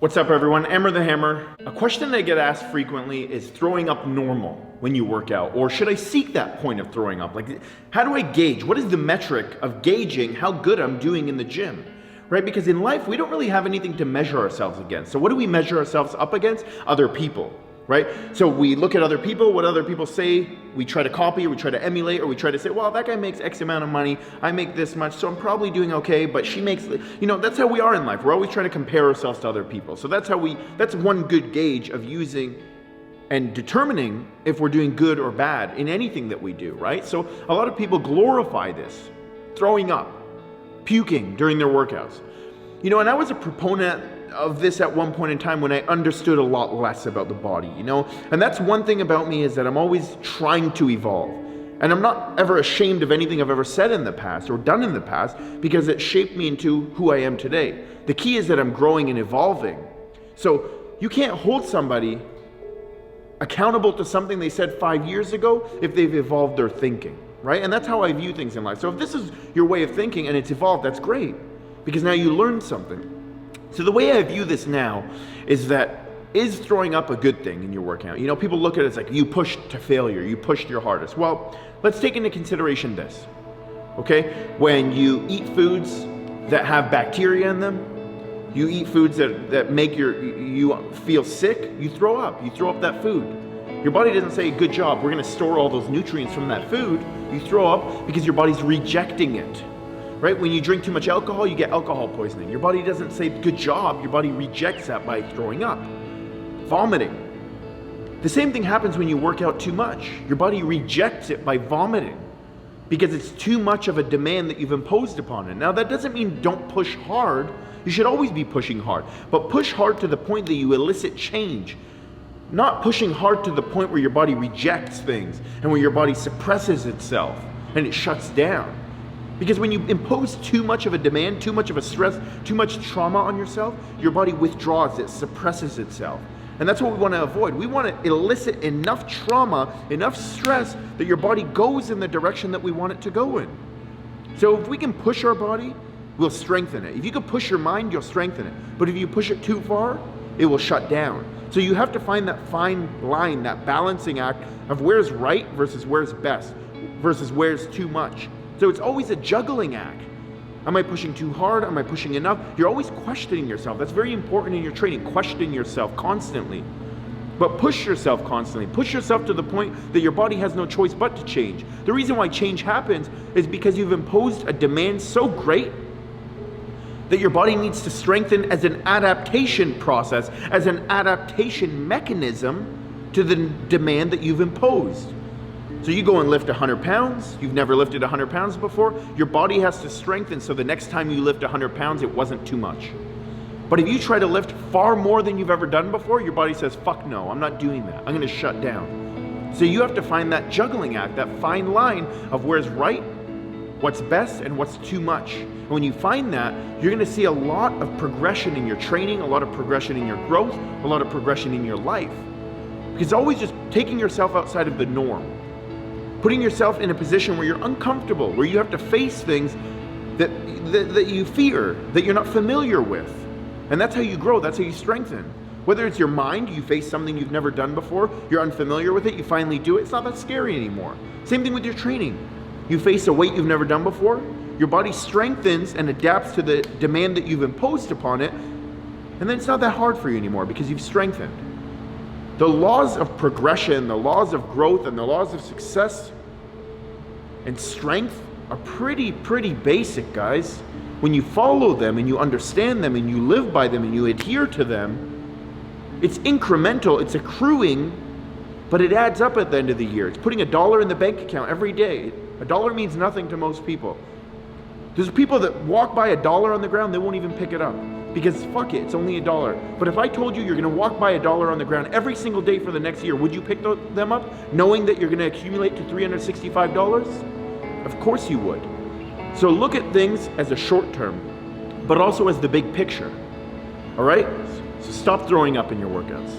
What's up everyone, Amer the Hammer. A question that I get asked frequently is throwing up normal when you work out, or should I seek that point of throwing up? Like, how do I gauge? What is the metric of gauging how good I'm doing in the gym? Right? Because in life, we don't really have anything to measure ourselves against. So what do we measure ourselves up against? Other people, right? So we look at other people, what other people say, we try to copy, or we try to emulate, or we try to say, well, that guy makes X amount of money, I make this much, so I'm probably doing okay, but she makes, that's how we are in life. We're always trying to compare ourselves to other people. So that's one good gauge of using and determining if we're doing good or bad in anything that we do, right? So a lot of people glorify this, throwing up, puking during their workouts. And I was a proponent of this at one point in time when I understood a lot less about the body, And that's one thing about me, is that I'm always trying to evolve. And I'm not ever ashamed of anything I've ever said in the past or done in the past, because it shaped me into who I am today. The key is that I'm growing and evolving. So you can't hold somebody accountable to something they said 5 years ago if they've evolved their thinking, right? And that's how I view things in life. So if this is your way of thinking and it's evolved, that's great, because now you learned something. So the way I view this now is throwing up a good thing in your workout? People look at it as like, you pushed to failure, you pushed your hardest. Well, let's take into consideration this, okay? When you eat foods that have bacteria in them, you eat foods that make you feel sick, you throw up that food. Your body doesn't say, good job, we're gonna store all those nutrients from that food. You throw up because your body's rejecting it. Right? When you drink too much alcohol, you get alcohol poisoning. Your body doesn't say, good job. Your body rejects that by throwing up. Vomiting. The same thing happens when you work out too much. Your body rejects it by vomiting because it's too much of a demand that you've imposed upon it. Now, that doesn't mean don't push hard. You should always be pushing hard, but push hard to the point that you elicit change. Not pushing hard to the point where your body rejects things and where your body suppresses itself and it shuts down. Because when you impose too much of a demand, too much of a stress, too much trauma on yourself, your body withdraws, it suppresses itself. And that's what we want to avoid. We want to elicit enough trauma, enough stress, that your body goes in the direction that we want it to go in. So if we can push our body, we'll strengthen it. If you can push your mind, you'll strengthen it. But if you push it too far, it will shut down. So you have to find that fine line, that balancing act of where's right versus where's best, versus where's too much. So it's always a juggling act. Am I pushing too hard? Am I pushing enough? You're always questioning yourself. That's very important in your training, questioning yourself constantly. But push yourself constantly. Push yourself to the point that your body has no choice but to change. The reason why change happens is because you've imposed a demand so great that your body needs to strengthen as an adaptation process, as an adaptation mechanism to the demand that you've imposed. So you go and lift 100 pounds, you've never lifted 100 pounds before, your body has to strengthen so the next time you lift 100 pounds, it wasn't too much. But if you try to lift far more than you've ever done before, your body says, fuck no, I'm not doing that. I'm gonna shut down. So you have to find that juggling act, that fine line of where's right, what's best, and what's too much. And when you find that, you're gonna see a lot of progression in your training, a lot of progression in your growth, a lot of progression in your life. Because it's always just taking yourself outside of the norm. Putting yourself in a position where you're uncomfortable, where you have to face things that you fear, that you're not familiar with. And that's how you grow, that's how you strengthen. Whether it's your mind, you face something you've never done before, you're unfamiliar with it, you finally do it, it's not that scary anymore. Same thing with your training. You face a weight you've never done before, your body strengthens and adapts to the demand that you've imposed upon it, and then it's not that hard for you anymore because you've strengthened. The laws of progression, the laws of growth, and the laws of success and strength are pretty basic, guys. When you follow them and you understand them and you live by them and you adhere to them, it's incremental, it's accruing, but it adds up at the end of the year. It's putting $1 in the bank account every day. $1 means nothing to most people. There's people that walk by $1 on the ground, they won't even pick it up. Because fuck it, it's only $1. But if I told you you're gonna walk by $1 on the ground every single day for the next year, would you pick them up knowing that you're gonna accumulate to $365? Of course you would. So look at things as a short term, but also as the big picture, all right? So stop throwing up in your workouts.